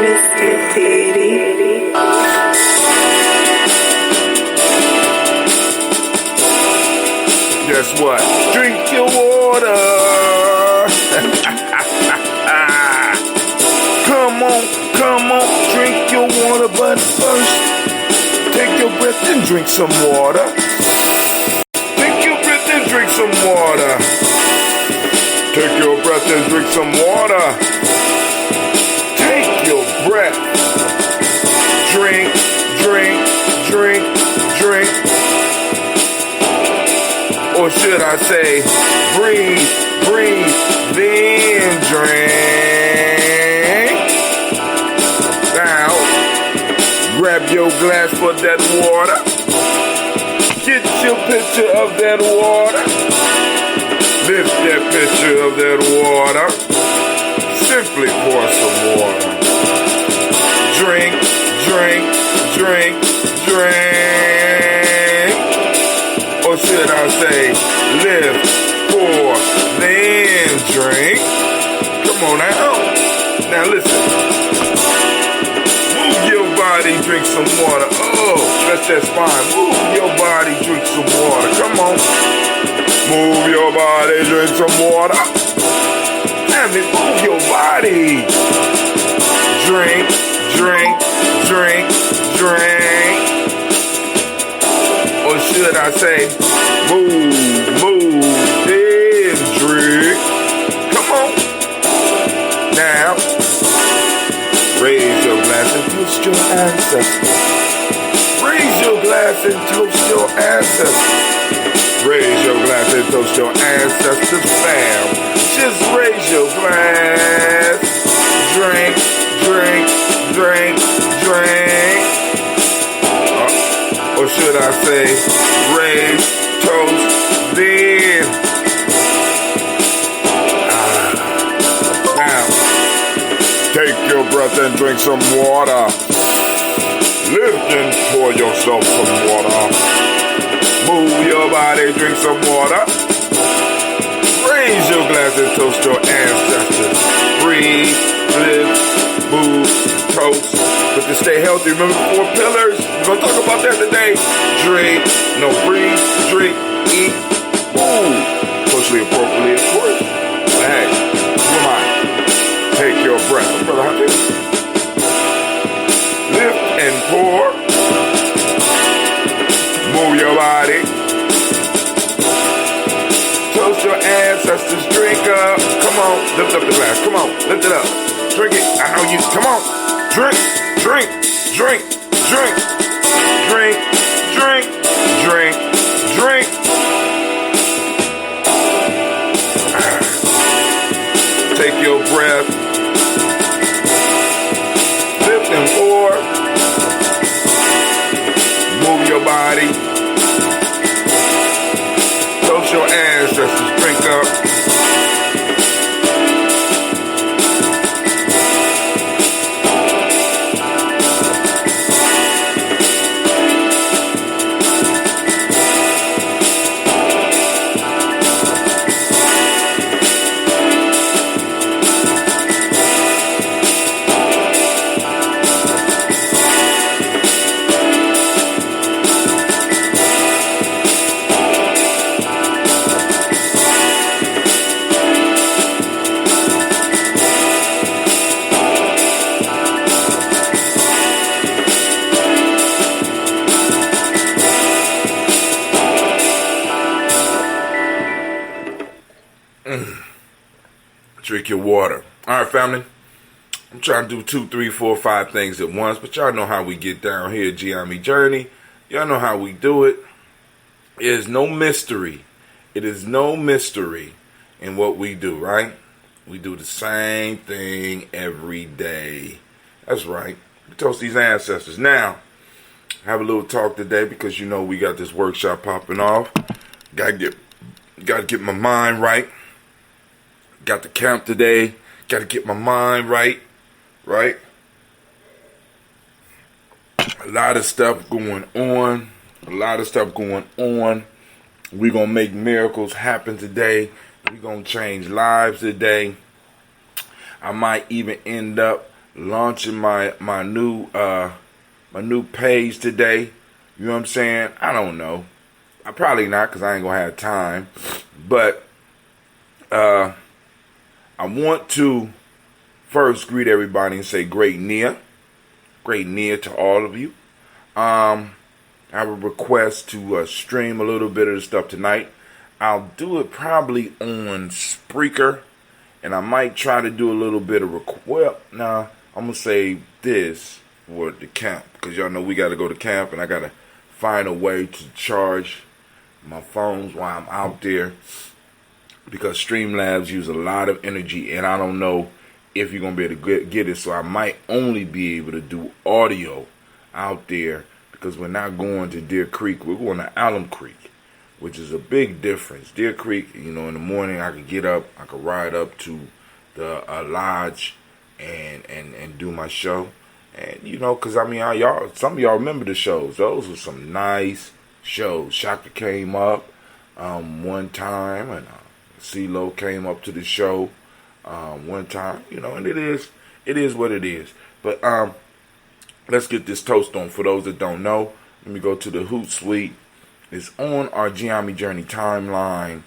Mr. Diddy. Guess what? Drink your water. Come on, drink your water, but first, take your breath and drink some water. Take your breath and drink some water. Take your breath and drink some water. Take your breath. Drink, drink, drink, drink. Or should I say, breathe, breathe, then drink. Now, grab your glass for that water. Get your picture of that water. Lift that picture of that water. Simply pour some water. Drink, drink, drink, drink. Or should I say, lift, pour, then drink. Come on now. Now listen. Move your body, drink some water. Oh, stretch that spine. Move your body, drink some water. Come on. Move your body, drink some water. Damn it, move your body. Drink, drink, drink, drink. Or should I say, move, then drink. Come on. Now, raise your glass and toast your ancestors. Raise your glass and toast your ancestors. Raise your glass and toast your ancestors, fam. Just raise your glass. Drink, drink, drink, drink. Or should I say, raise, toast, then. Now, take your breath and drink some water. Lift and pour yourself some water. Move your body, drink some water. Raise your glass and toast your ancestors. Breathe, live, move, toast. But to stay healthy, remember the 4 pillars. We're going to talk about that today. Drink, breathe, drink, eat, move. Socially appropriately, of course. Hey, come on. Take your breath. Brother, how do you? Lift and pour. Move your body. Toast your ancestors. Drink up. Come on. Lift up the glass. Come on. Lift it up. Drink it. I know you. Come on. Drink. Drink. Drink. Drink. Drink. Drink. Drink. Drink. Take your breath. Lift and pour. Move your body. Toast your ancestors. Drink up. Drink your water. All right, family. I'm trying to do 2, 3, 4, 5 things at once, but y'all know how we get down here at Gye-Nyame Journey. Y'all know how we do it. It is no mystery. It is no mystery in what we do, right? We do the same thing every day. That's right. We toast these ancestors. Now, have a little talk today because you know we got this workshop popping off. Gotta get my mind right. Got the camp today. Got to get my mind right. Right? A lot of stuff going on. We're going to make miracles happen today. We're going to change lives today. I might even end up launching my new page today. You know what I'm saying? I don't know. I probably not because I ain't gonna have time. But I want to first greet everybody and say great Nia to all of you. I have a request to stream a little bit of the stuff tonight. I'll do it probably on Spreaker, and I might try to do a little bit of I'm gonna say this for the camp because y'all know we got to go to camp, and I gotta find a way to charge my phones while I'm out there because Streamlabs use a lot of energy, and I don't know if you're gonna be able to get it. So I might only be able to do audio out there because we're not going to Deer Creek. We're going to Alum Creek, which is a big difference. Deer Creek, in the morning I could get up, I could ride up to the lodge and do my show. And because y'all, some of y'all remember the shows. Those were some nice shows. Shaka came up one time, and CeeLo came up to the show one time. And it is what it is. But let's get this toast on. For those that don't know, let me go to the Hootsuite. It's on our Gye-Nyame Journey timeline.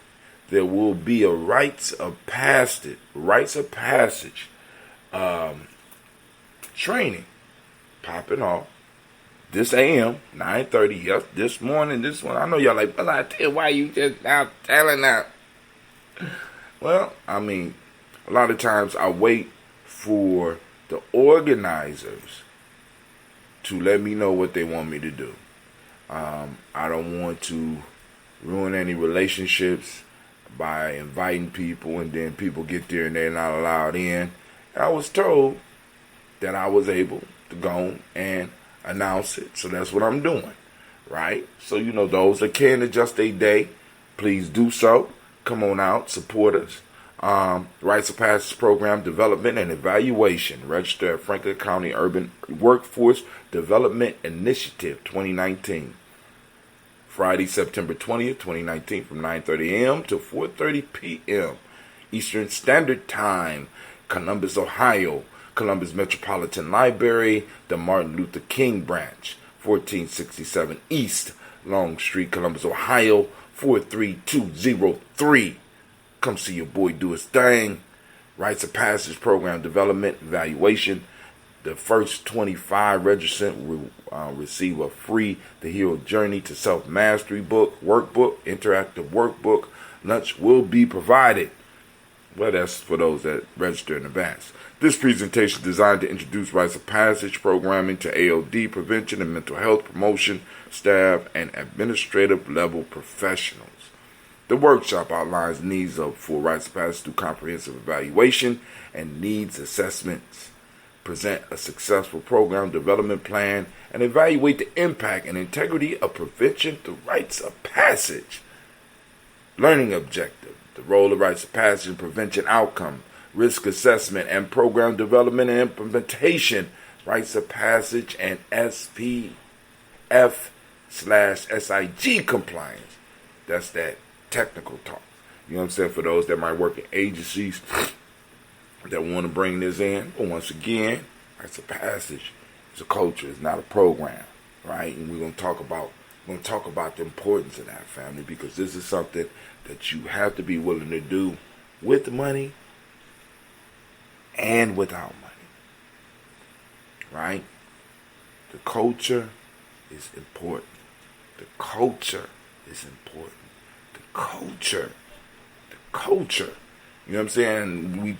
There will be a rites of passage training popping off this AM 9:30. Yes, this morning. This one, I know y'all like, well, I tell you why you just now telling that. Well, a lot of times I wait for the organizers to let me know what they want me to do. I don't want to ruin any relationships by inviting people and then people get there and they're not allowed in. I was told that I was able to go and announce it, so that's what I'm doing, right? So those that can adjust their day, please do so. Come on out, support us. Rites of Passage Program Development and Evaluation. Register at Franklin County Urban Workforce Development Initiative 2019. Friday, September 20th, 2019 from 9:30 a.m. to 4:30 p.m. Eastern Standard Time. Columbus, Ohio. Columbus Metropolitan Library, the Martin Luther King Branch. 1467 East Long Street, Columbus, Ohio. 43203. Come see your boy do his thing. Rites of Passage Program Development Evaluation. The first 25 registrants will receive a free The Hero Journey to Self-Mastery workbook, interactive workbook. Lunch will be provided. Well, that's for those that register in advance. This presentation is designed to introduce Rites of Passage programming to AOD prevention and mental health promotion, staff, and administrative level professionals. The workshop outlines needs for Rites of Passage through comprehensive evaluation and needs assessments. Present a successful program development plan and evaluate the impact and integrity of prevention through Rites of Passage. Learning objective. The role of Rites of Passage in prevention outcome, risk assessment, and program development and implementation. Rites of Passage and SPF/SIG compliance. That's that technical talk. You know what I'm saying? For those that might work in agencies that want to bring this in. But once again, Rites of Passage is a culture. It's not a program, right? And we're going to talk about the importance of that, family, because this is something that you have to be willing to do with money and without money, right? The culture is important. The culture is important. The culture. You know what I'm saying?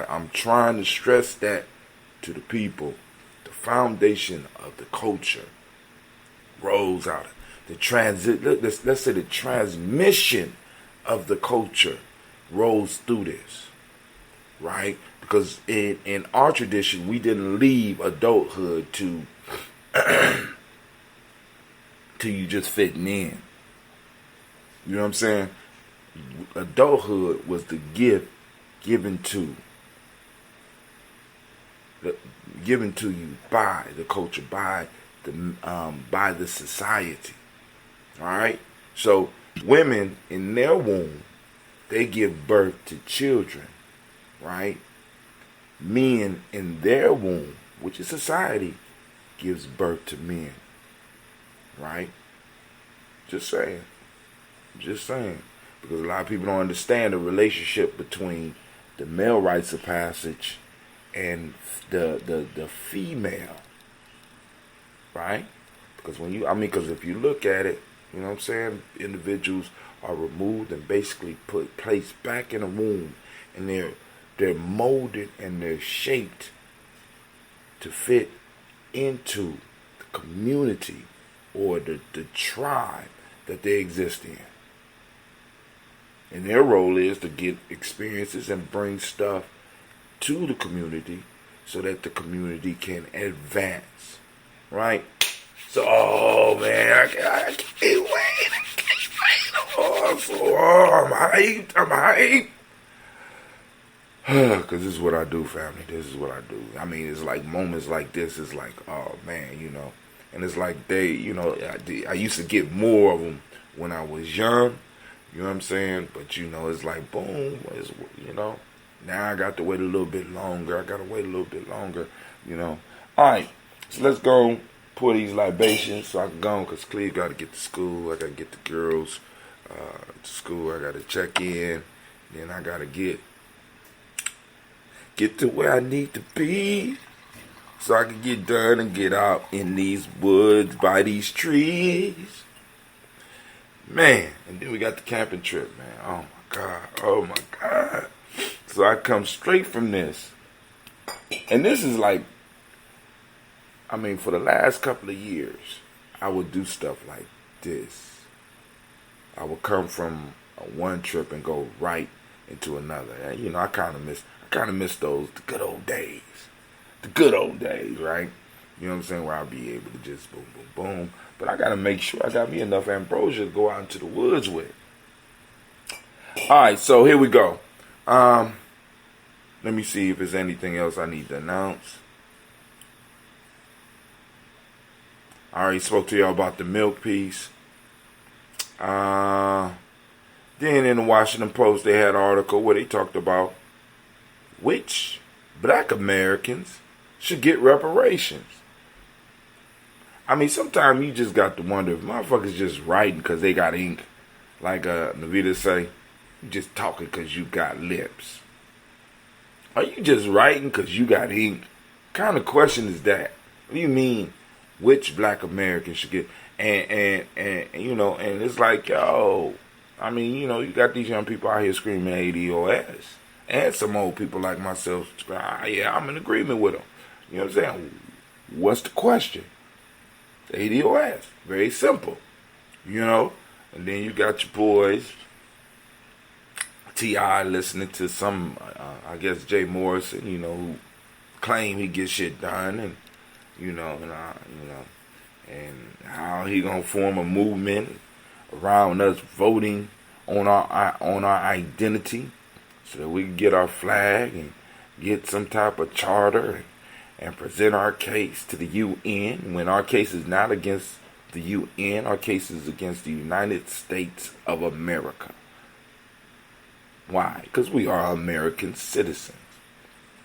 I'm trying to stress that to the people. The foundation of the culture rolls out. Let's say the transmission of the culture rolls through this, right? Because in our tradition, we didn't leave adulthood to you just fitting in. You know what I'm saying? Adulthood was the gift given to you by the culture, by the society. All right. So women in their womb, they give birth to children, right? men in their womb, which is society, gives birth to men. Right? Just saying. Just saying. Because a lot of people don't understand the relationship between the male rites of passage and the female. Right? Because because if you look at it, you know what I'm saying, individuals are removed and basically placed back in a womb, and they're molded and they're shaped to fit into the community or the tribe that they exist in. And their role is to get experiences and bring stuff to the community so that the community can advance. Right? So, oh man, I can't wait. I'm hyped. Because this is what I do, family. This is what I do. I mean, it's like moments like this. It's like, oh man, And it's like I used to get more of them when I was young. You know what I'm saying? But, it's like, boom. Now I got to wait a little bit longer. All right. So let's go pour these libations so I can go, because Cleve got to get to school. I got to get the girls to school. I got to check in. Then I got to get to where I need to be so I can get done and get out in these woods by these trees. Man, and then we got the camping trip, man. Oh my God. So I come straight from this. And this is like, for the last couple of years, I would do stuff like this. I would come from one trip and go right into another. And, I kind of miss those, the good old days. The good old days, right? You know what I'm saying? Where I'll be able to just boom, boom, boom. But I got to make sure I got me enough ambrosia to go out into the woods with. All right, so here we go. Let me see if there's anything else I need to announce. I already spoke to y'all about the milk piece. Then in the Washington Post, they had an article where they talked about which black Americans should get reparations. Sometimes you just got to wonder if motherfuckers just writing because they got ink. Like Navita say, you just talking because you got lips. Are you just writing because you got ink? What kind of question is that? What do you mean, which black Americans should get? And and it's like, yo, you got these young people out here screaming ADOS. And some old people like myself, yeah, I'm in agreement with them. You know what I'm saying? What's the question? ADOS. Very simple. And then you got your boys, T.I. listening to some, I guess, Jay Morrison, who claim he gets shit done, and, and how he gonna form a movement around us voting on our identity so that we can get our flag and get some type of charter and present our case to the UN, when our case is not against the UN, our case is against the United States of America. Why? Because we are American citizens,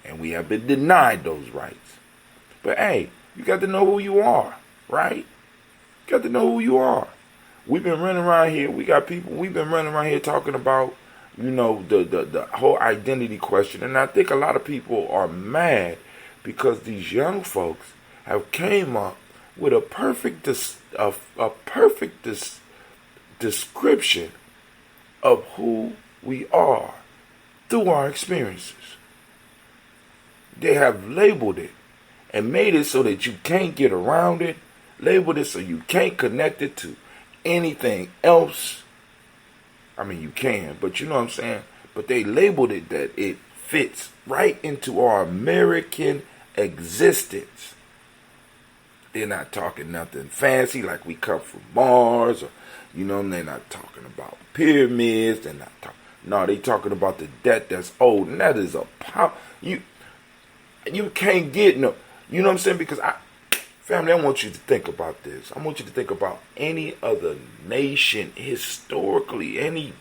and we have been denied those rights. But hey, you got to know who you are, right? You got to know who you are. We've been running around here. We've been running around here talking about, the whole identity question. And I think a lot of people are mad because these young folks have came up with a perfect description of who we are through our experiences. They have labeled it and made it so that you can't get around it, labeled it so you can't connect it to anything else. You can, but you know what I'm saying? But they labeled it that it fits right into our American existence. They're not talking nothing fancy like we come from Mars, or they're not talking about pyramids. They're not talking. No, they talking about the debt that's owed, and that is a power. You can't get no. You know what I'm saying? Because family, I want you to think about this. I want you to think about any other nation historically, any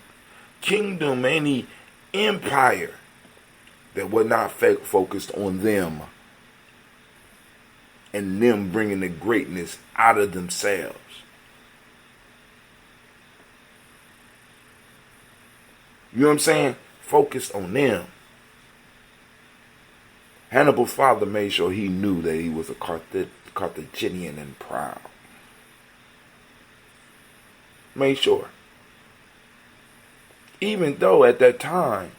kingdom, any empire that were not focused on them and them bringing the greatness out of themselves. You know what I'm saying? Focused on them. Hannibal's father made sure he knew that he was a Carthaginian and proud. Made sure. Even though at that time,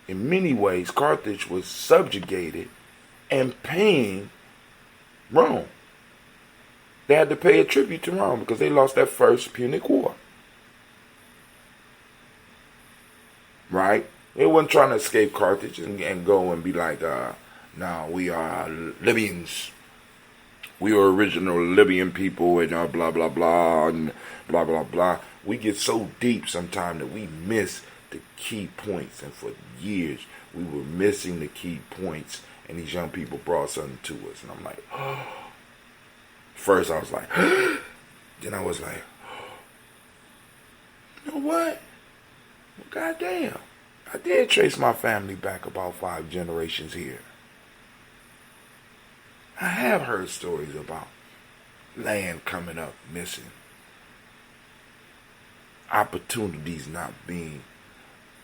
in many ways, Carthage was subjugated and paying Rome. They had to pay a tribute to Rome because they lost that first Punic War. Right? They wasn't trying to escape Carthage and go and be like, no, we are Libyans. We are original Libyan people and blah, blah, blah, and blah, blah, blah. We get so deep sometimes that we miss the key points. And for years, we were missing the key points. And these young people brought something to us. And I'm like, oh. First, I was like, then I was like, you know what? Well, goddamn. I did trace my family back about 5 generations here. I have heard stories about land coming up missing. Opportunities not being,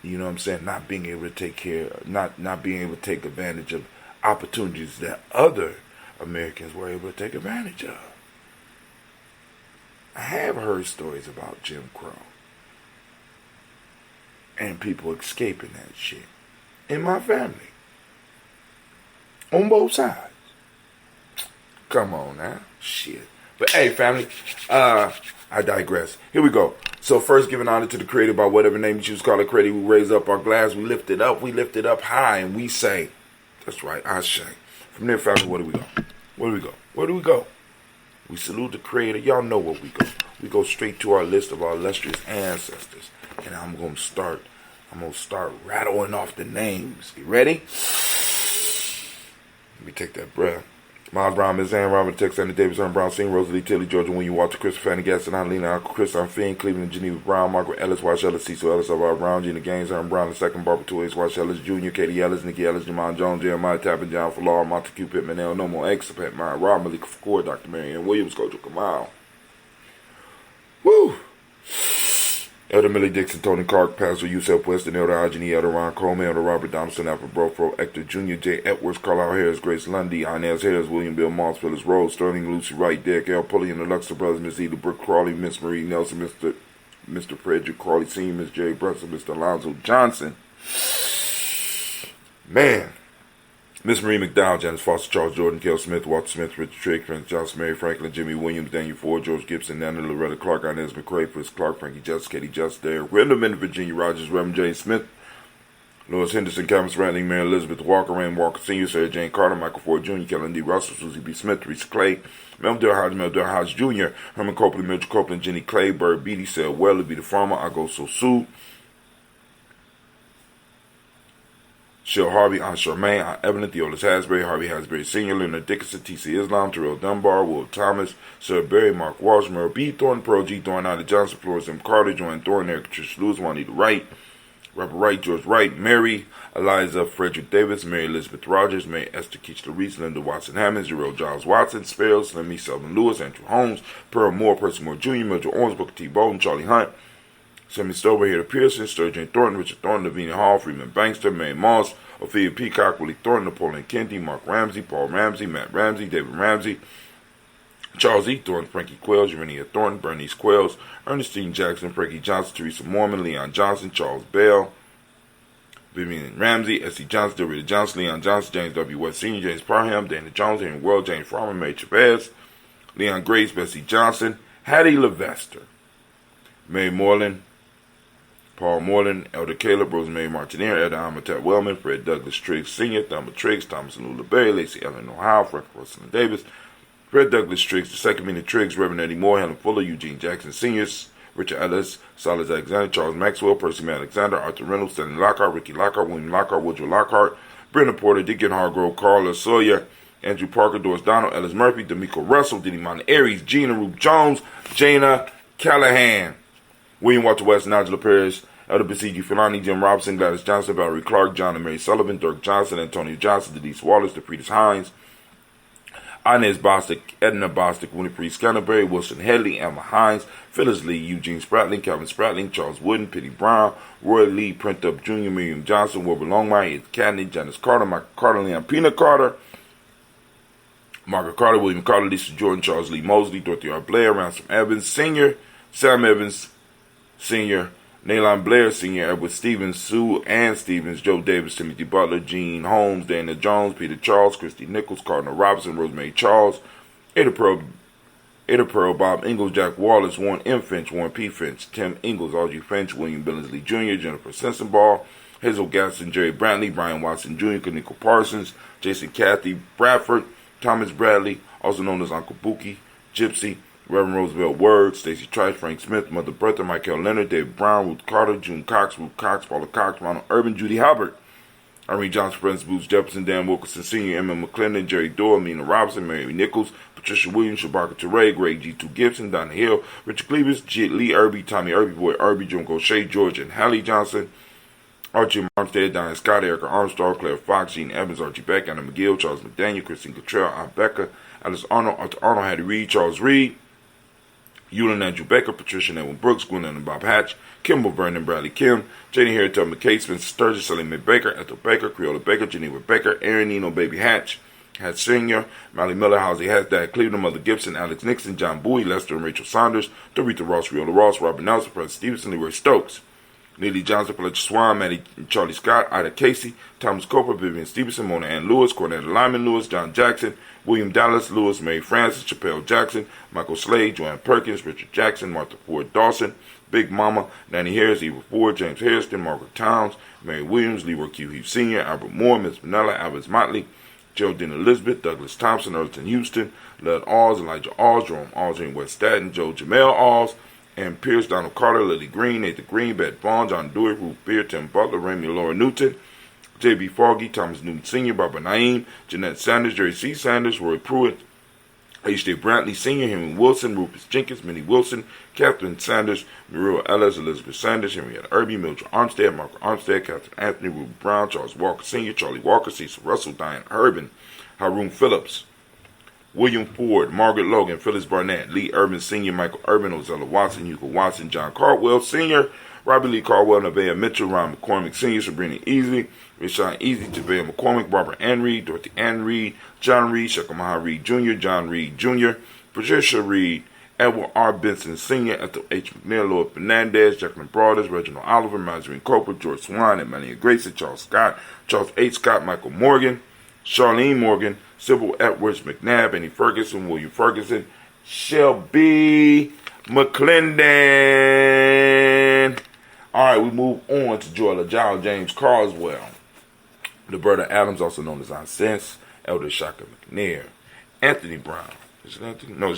you know what I'm saying, not being able to take care, not being able to take advantage of opportunities that other Americans were able to take advantage of. I have heard stories about Jim Crow and people escaping that shit in my family. On both sides. Come on now. Shit. But hey, family, I digress. Here we go. So first, giving honor to the Creator by whatever name you choose to call it. Creator, we raise up our glass, we lift it up high, and we say, that's right, I say. From there, family, where do we go? Where do we go? We salute the Creator. Y'all know where we go. We go straight to our list of our illustrious ancestors. And I'm going to start rattling off the names. You ready? Let me take that breath. Miles Brown, Ms. Ann, Robert, Tex, Andy Davis, Ern Brown, Singh, Rosalie, Tilly, Georgia, William Walter, Christopher, Fanny, Gaston, Lena, Uncle Chris, Finn, Cleveland, Geneva Brown, Margaret Ellis, Wash Ellis, Cecil Ellis, Alvaro Brown, Gina Gaines, Ern Brown, II, Barbara Toys, Wash Ellis, Jr., Katie Ellis, Nikki Ellis, Jamon Jones, Jeremiah Tappan, John Falar, Montague Pittman, L, No More X, Pat Meyer, Rob, Malika Foucault, Dr. Marianne Williams, Coach Kamal. Woo! Elder Millie Dixon, Tony Clark, Pastor Yusef Weston, Elder Ajani, Elder Ron Coleman, Elder Robert Donaldson, Alfred Brofro, Hector Jr., J. Edwards, Carlisle Harris, Grace Lundy, Inez Harris, William Bill Moss, Phyllis Rose, Sterling, Lucy Wright, Derek L. Pulley, and the Luxor Brothers, Miss Eda Brooke Crawley, Miss Marie Nelson, Mr. Frederick Crawley Sr., Miss Jerry Brunson, Mr. Alonzo Johnson. Man. Miss Marie McDowell, Janice Foster, Charles Jordan, Kel Smith, Walter Smith, Richard Trigg, Prince Johnson, Mary Franklin, Jimmy Williams, Daniel Ford, George Gibson, Nana Loretta Clark, Inez McCrae, Fritz Clark, Frankie Justice, Katie Justice, Derek Renderman, Virginia Rogers, Reverend Jane Smith, Louis Henderson, Camus Randy, Mary Elizabeth Walker, Rain Walker Sr., Sarah Jane Carter, Michael Ford Jr., Kellen D. Russell, Susie B. Smith, Teresa Clay, Meldale Hodge Jr., Herman Copeland, Mitchell Copeland, Jenny Clay, Bird Beatty, Sarah Weller, Be the Farmer, I Go So Sue, Shell Harvey, Aunt Charmaine, Aunt Evelyn, Theolis Hasbury, Harvey Hasbury Sr., Leonard Dickinson, T.C. Islam, Terrell Dunbar, Will Thomas, Sir Barry, Mark Walsh, Merle B. Thornton, Pearl G. Thorne, Ida Johnson, Flores M. Carter, Joanne Thorne, Eric Patricia Lewis, Juanita Wright, Robert Wright, George Wright, Mary, Eliza Frederick Davis, Mary Elizabeth Rogers, Mary Esther Keach Larice, Linda Watson Hammond, Jerome Giles Watson, Sparrow, Slimmy Sullivan Lewis, Andrew Holmes, Pearl Moore, Percy Moore Jr., Mildred Owens, Booker T. Bolton, Charlie Hunt, Sammy Stover, Hader Pearson, Sturgeon Thornton, Richard Thornton, Lavinia Hall, Freeman Bankster, Mae Moss, Ophelia Peacock, Willie Thornton, Napoleon Kennedy, Mark Ramsey, Paul Ramsey, Matt Ramsey, David Ramsey, Charles E. Thornton, Frankie Quells, Urania Thornton, Bernice Quells, Ernestine Jackson, Frankie Johnson, Teresa Mormon, Leon Johnson, Charles Bell, Vivian Ramsey, S.C. Johnson, Dorita Johnson, Leon Johnson, James W. West Sr., James Parham, Dana Jones, Henry World, James Farmer, May Chavez, Leon Grace, Bessie Johnson, Hattie Levester, May Moreland, Paul Moreland, Elder Caleb, Rosemary Martineer, Elder Amatat Wellman, Fred Douglas Triggs Sr., Thelma Triggs, Thomas and Lula Berry, Lacey Ellen Ohio, Frank Russell Davis, Fred Douglas Triggs, the second meaning Triggs, Reverend Eddie Moore, Helen Fuller, Eugene Jackson Sr., Richard Ellis, Silas Alexander, Charles Maxwell, Percy Matt Alexander, Arthur Reynolds, Stanley Lockhart, Ricky Lockhart, William Lockhart, Woodrow Lockhart, Brenda Porter, Deacon Hargrove, Carla Sawyer, Andrew Parker, Doris Donald, Ellis Murphy, D'Amico Russell, Diddy Monte Aries, Gina Rube Jones, Jana Callahan, William Walter West, Nigel Paris, Elder Basigi Filani, Jim Robinson, Gladys Johnson, Valerie Clark, John and Mary Sullivan, Dirk Johnson, Antonio Johnson, Denise Wallace, DePretis Hines, Inez Bostic, Edna Bostic, Winifred Scanterbury, Wilson Headley, Emma Hines, Phyllis Lee, Eugene Spratling, Calvin Spratling, Charles Wooden, Pitty Brown, Roy Lee, Print Up Jr., Miriam Johnson, Wilbur Longmire, Ed Cadney, Janice Carter, Michael Carter, Leon Pina Carter, Margaret Carter, William Carter, Lisa Jordan, Charles Lee Mosley, Dorothy R. Blair, Ransom Evans, Sr., Sam Evans, Sr., Nalon Blair, Sr., Edward Stevens, Sue Ann Stevens, Joe Davis, Timothy Butler, Gene Holmes, Dana Jones, Peter Charles, Christy Nichols, Cardinal Robinson, Rosemary Charles, Ada Pearl, Bob Ingalls, Jack Wallace, Warren M. Finch, Warren P. Finch, Tim Ingalls, Audrey Finch, William Billingsley Jr., Jennifer Sensenball, Hazel Gaston, Jerry Brantley, Brian Watson Jr., Kanika Parsons, Jason Cathy Bradford, Thomas Bradley, also known as Uncle Buki, Gypsy, Reverend Roosevelt Word, Stacey Trice, Frank Smith, Mother Bertha, Michael Leonard, David Brown, Ruth Carter, June Cox, Ruth Cox, Paula Cox, Ronald Urban, Judy Halbert, Irene Johnson, Prince Boots Jefferson, Dan Wilkerson Sr., Emma McClendon, Jerry Doyle, Mina Robinson, Mary Nichols, Patricia Williams, Shabaka Teray, Greg G2 Gibson, Donna Hill, Richard Cleavis, Lee Irby, Tommy Irby, Boy Irby, Jim Gaucher, George and Hallie Johnson, Archie Armstead, Diane Scott, Erica Armstrong, Claire Fox, Gene Evans, Archie Beck, Anna McGill, Charles McDaniel, Christine Cottrell, Aunt Becca, Alice Arnold, Arthur Arnold, Hattie Reed, Charles Reed, Eulin Andrew Baker, Patricia Edwin Brooks, Gwendolyn and Bob Hatch, Kimball Vernon Bradley Kim, Janie Harriet Tubman McKay, Spencer Sturgis, Sally Mae Baker, Ethel Baker, Creola Baker, Geneva Baker, Aaron Nino Baby Hatch, Hatch Sr., Molly Miller, Halsey Hatch, Dad Cleveland, Mother Gibson, Alex Nixon, John Bowie, Lester and Rachel Saunders, Doretha Ross, Riola Ross, Robert Nelson, President Stevenson, Leroy Stokes, Neely Johnson, Fletcher Swan, Maddie and Charlie Scott, Ida Casey, Thomas Cooper, Vivian Stevenson, Mona Ann Lewis, Cornetta Lyman Lewis, John Jackson, William Dallas Lewis, Mary Francis, Chappelle Jackson, Michael Slade, Joanne Perkins, Richard Jackson, Martha Ford Dawson, Big Mama, Nanny Harris, Eva Ford, James Harrison, Margaret Towns, Mary Williams, Leroy Q. Heath Sr., Albert Moore, Miss Vanilla, Albert Motley, Geraldine Elizabeth, Douglas Thompson, Earlton Houston, Lud Alls, Elijah Alls, Jerome Alls, in West Staten, Joe Jamel Alls, and Pierce, Donald Carter, Lily Green, Nathan Green, Beth Vaughn, John Dewey, Ruth Beard, Tim Butler, Remy Laura Newton, J.B. Foggy, Thomas Newton Sr., Barbara Naeem, Jeanette Sanders, Jerry C. Sanders, Roy Pruitt, H.J. Brantley Sr., Henry Wilson, Rufus Jenkins, Minnie Wilson, Catherine Sanders, Muriel Ellis, Elizabeth Sanders, Henrietta Irby, Mildred Armstead, Margaret Armstead, Catherine Anthony, Ruth Brown, Charles Walker Sr., Charlie Walker, Cecil Russell, Diane Urban, Haroon Phillips, William Ford, Margaret Logan, Phyllis Barnett, Lee Urban Sr., Michael Urban, Ozella Watson, Hugo Watson, John Caldwell Sr., Robbie Lee Caldwell, Nevaeh Mitchell, Ron McCormick Sr., Sabrina Easley, Rashawn Easy, Javea McCormick, Barbara Ann Reed, Dorothy Ann Reed, John Reed, Shekamaha Reed Jr., John Reed Jr., Patricia Reed, Edward R. Benson Sr., Ethel H. McNair, Lloyd Fernandez, Jacqueline Broaders, Reginald Oliver, Marjorie Cooper, George Swan, Emmanuel Grayson, Charles Scott, Charles H. Scott, Michael Morgan, Charlene Morgan, Sybil Edwards McNabb, Annie Ferguson, William Ferguson, Shelby McClendon. All right, we move on to Joella Giles, James Carswell, Roberta Adams, also known as Aunt Sense, Elder Shaka McNair, Anthony Brown. Is it Anthony? No,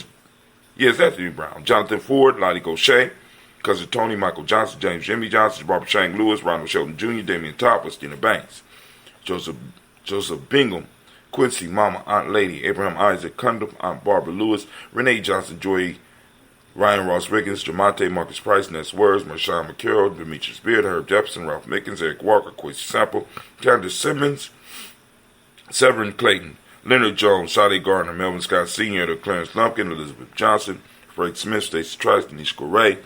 it's Anthony Brown. Jonathan Ford, Lottie Gaucher, Cousin Tony, Michael Johnson, James Jimmy Johnson, Barbara Shang Lewis, Ronald Shelton Jr., Damian Top, Westina Banks, Joseph Bingham, Quincy, Mama, Aunt Lady, Abraham Isaac Cundum, Aunt Barbara Lewis, Renee Johnson, Joy, Ryan Ross Riggins, Jamonte, Marcus Price, Ness Words, Marshawn McCarroll, Demetrius Beard, Herb Jefferson, Ralph Mickens, Eric Walker, Quincy Sample, Candace Simmons, Severin Clayton, Leonard Jones, Sade Gardner, Melvin Scott Sr., Clarence Lumpkin, Elizabeth Johnson, Frank Smith, Stacey Trice, Denise Correa,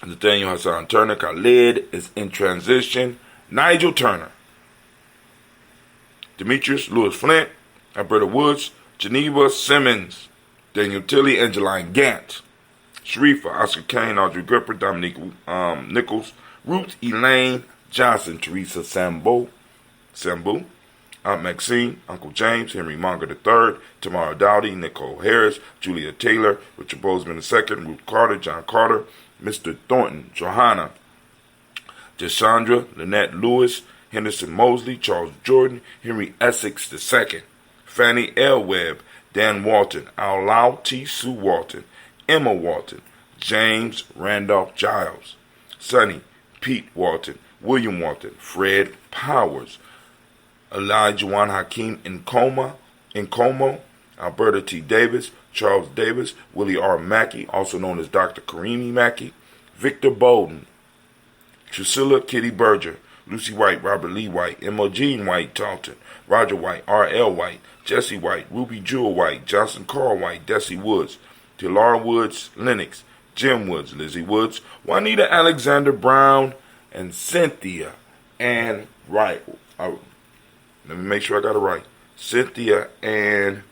Nathaniel Hassan Turner, Khalid is in transition, Nigel Turner, Demetrius Lewis Flint, Alberta Woods, Geneva Simmons, Daniel Tilley, Angeline Gant, Sharifa, Oscar Kane, Audrey Gripper, Dominique Nichols, Ruth Elaine Johnson, Teresa Sambu, Aunt Maxine, Uncle James, Henry Monger III, Tamara Dowdy, Nicole Harris, Julia Taylor, Richard Bozeman II, Ruth Carter, John Carter, Mr. Thornton, Johanna, Jashandra, Lynette Lewis, Henderson Mosley, Charles Jordan, Henry Essex II, Fannie L. Webb, Dan Walton, Al T. Sue Walton, Emma Walton, James Randolph Giles, Sonny Pete Walton, William Walton, Fred Powers, Elijah Juan Hakeem Nkomo, Alberta T. Davis, Charles Davis, Willie R. Mackey, also known as Dr. Karimi Mackey, Victor Bowden, Drusilla Kitty Berger, Lucy White, Robert Lee White, Emogene White Talton, Roger White, R.L. White, Jesse White, Ruby Jewel White, Johnson Carl White, Desi Woods, Delara Woods, Lennox, Jim Woods, Lizzie Woods, Juanita Alexander Brown, and Cynthia Ann Wright. Let me make sure I got it right. Cynthia Ann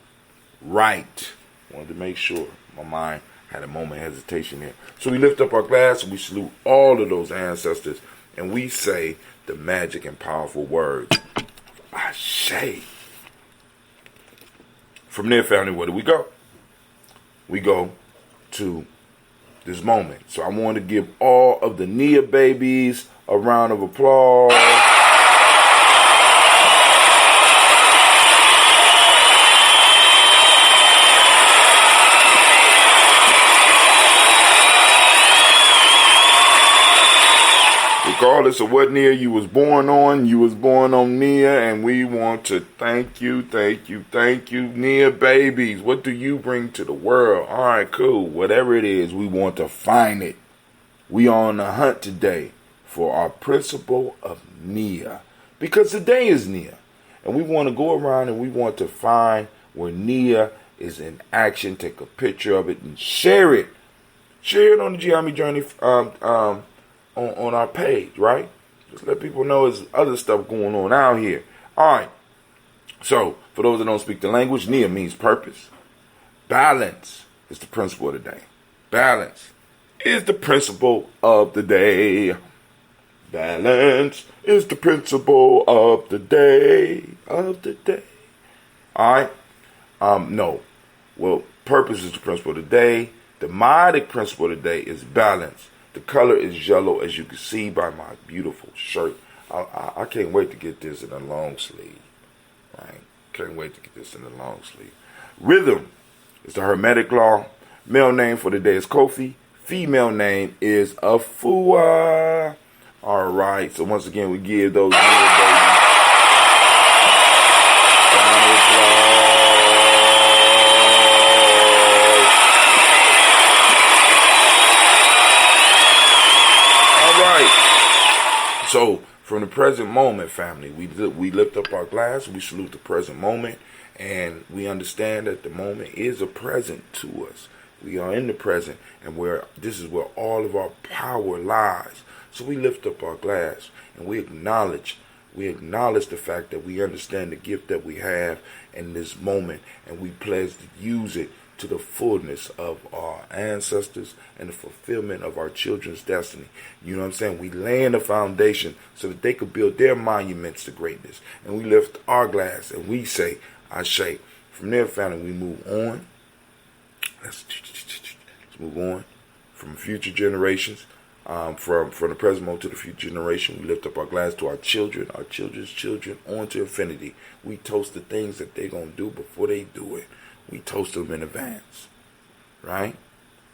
Wright. Wanted to make sure. My mind had a moment of hesitation here. So we lift up our glass and we salute all of those ancestors and we say the magic and powerful words. Ashe. From there, family, where do we go? We go to this moment. So I want to give all of the Nia babies a round of applause. Regardless of what Nia you was born on Nia, and we want to thank you, Nia babies. What do you bring to the world? All right, cool. Whatever it is, we want to find it. We are on the hunt today for our principle of Nia, because today is Nia, and we want to go around and we want to find where Nia is in action. Take a picture of it and share it. Share it on the Gye-Nyame Journey. On our page, right? Just let people know there's other stuff going on out here. All right. So, for those that don't speak the language, Nia means purpose. Balance is the principle of the day. Balance is the principle of the day. Balance is the principle of the day. All right. No. Well, purpose is the principle of the day. The modic principle of the day is balance. The color is yellow, as you can see by my beautiful shirt. I can't wait to get this in a long sleeve. Right? Can't wait to get this in a long sleeve. Rhythm is the Hermetic law. Male name for the day is Kofi. Female name is Afua. All right. So once again, we give those little babies round of applause. So, from the present moment, family, we lift up our glass, we salute the present moment, and we understand that the moment is a present to us. We are in the present, and this is where all of our power lies. So we lift up our glass, and we acknowledge the fact that we understand the gift that we have in this moment, and we pledge to use it to the fullness of our ancestors and the fulfillment of our children's destiny. You know what I'm saying? We laying the foundation so that they could build their monuments to greatness. And we lift our glass and we say, Ashe. From there, family, we move on. Let's move on from future generations. From the present moment to the future generation, we lift up our glass to our children, our children's children, on to infinity. We toast the things that they're going to do before they do it. We toast them in advance, right?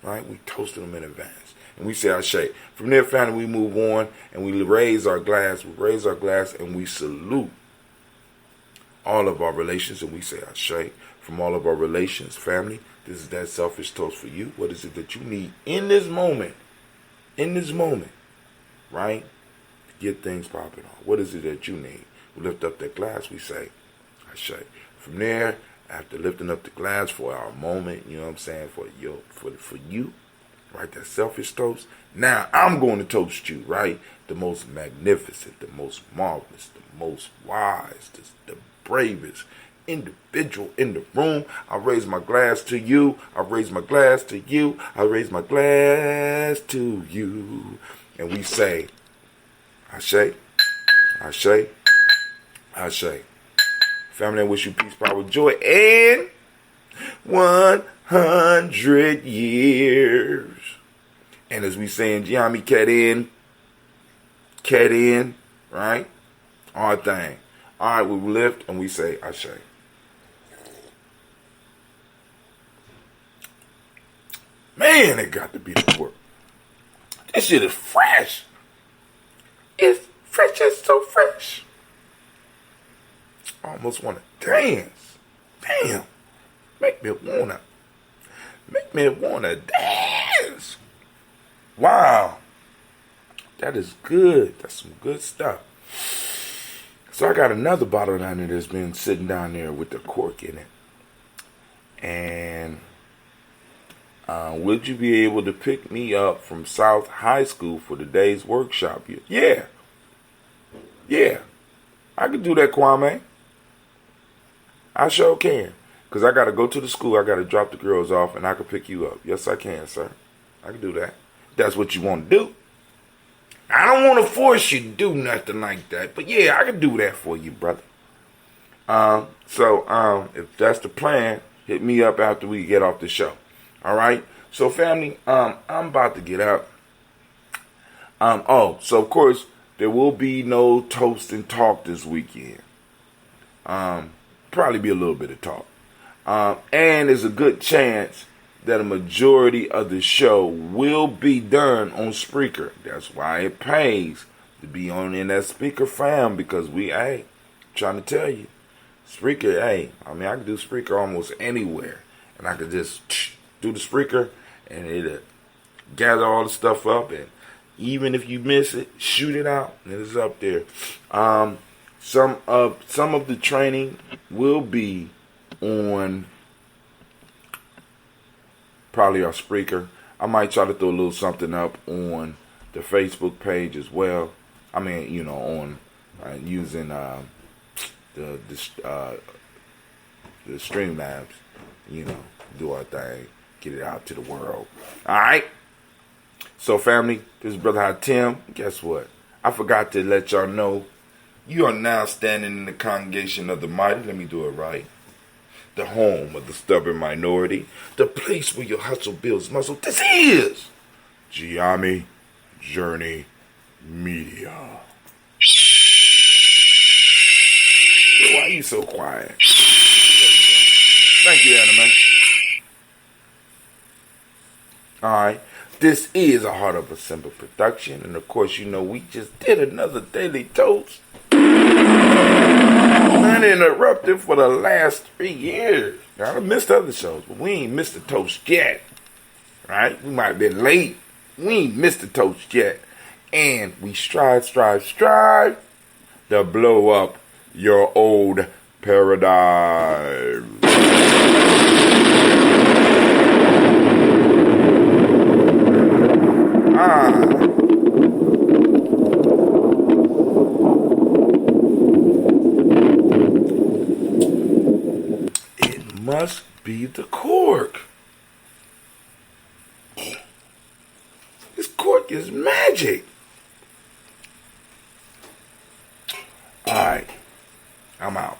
We toast them in advance. And we say Ashe. From there, family, we move on and we raise our glass. We raise our glass and we salute all of our relations and we say Ashe. From all of our relations, family, this is that selfish toast for you. What is it that you need in this moment? Right? To get things popping off. What is it that you need? We lift up that glass, we say Ashe. From there, after lifting up the glass for our moment, you know what I'm saying, for you, right, that selfish toast. Now I'm going to toast you, right, the most magnificent, the most marvelous, the most wise, the bravest individual in the room. I raise my glass to you. I raise my glass to you. I raise my glass to you. And we say, Ashe, Ashe, Ashe. Family, I wish you peace, power, joy, and 100 years. And as we say in Gye-Nyame, cat in, right? Our thing. All right, we lift and we say Ashe. Man, it got to be the work. This shit is fresh. It's fresh, it's so fresh. I almost want to dance. Damn. Make me wanna dance. Wow. That is good. That's some good stuff. So I got another bottle down there that's been sitting down there with the cork in it. And would you be able to pick me up from South High School for the day's workshop? Yeah. I can do that, Kwame. I sure can. Because I got to go to the school. I got to drop the girls off, and I can pick you up. Yes, I can, sir. I can do that. That's what you want to do. I don't want to force you to do nothing like that. But, yeah, I can do that for you, brother. So if that's the plan, hit me up after we get off the show. All right? So, family, I'm about to get up. So, of course, there will be no toast and talk this weekend. Probably be a little bit of talk. And there's a good chance that a majority of the show will be done on Spreaker. That's why it pays to be on in that Spreaker fam, because trying to tell you, Spreaker, I can do Spreaker almost anywhere. And I could just do the Spreaker and it'll gather all the stuff up, and even if you miss it, shoot it out and it's up there. Some of the training will be on probably our Spreaker. I might try to throw a little something up on the Facebook page as well. I mean, on using the Streamlabs, do our thing, get it out to the world. All right. So, family, this is Brother Hatim. Guess what? I forgot to let y'all know you are now standing in the congregation of the mighty. Let me do it right. The home of the stubborn minority. The place where your hustle builds muscle. This is Gye-Nyame Journey Media. Why are you so quiet? Thank you, Anime. Alright. This is a Heart of a Simple production. And of course, we just did another Daily Toast. Uninterrupted for the last 3 years. Now, I missed other shows, but we ain't missed the toast yet. Right? We might have been late. We ain't missed the toast yet. And we strive to blow up your old paradigm. It must be the cork. This cork is magic. Alright, I'm out.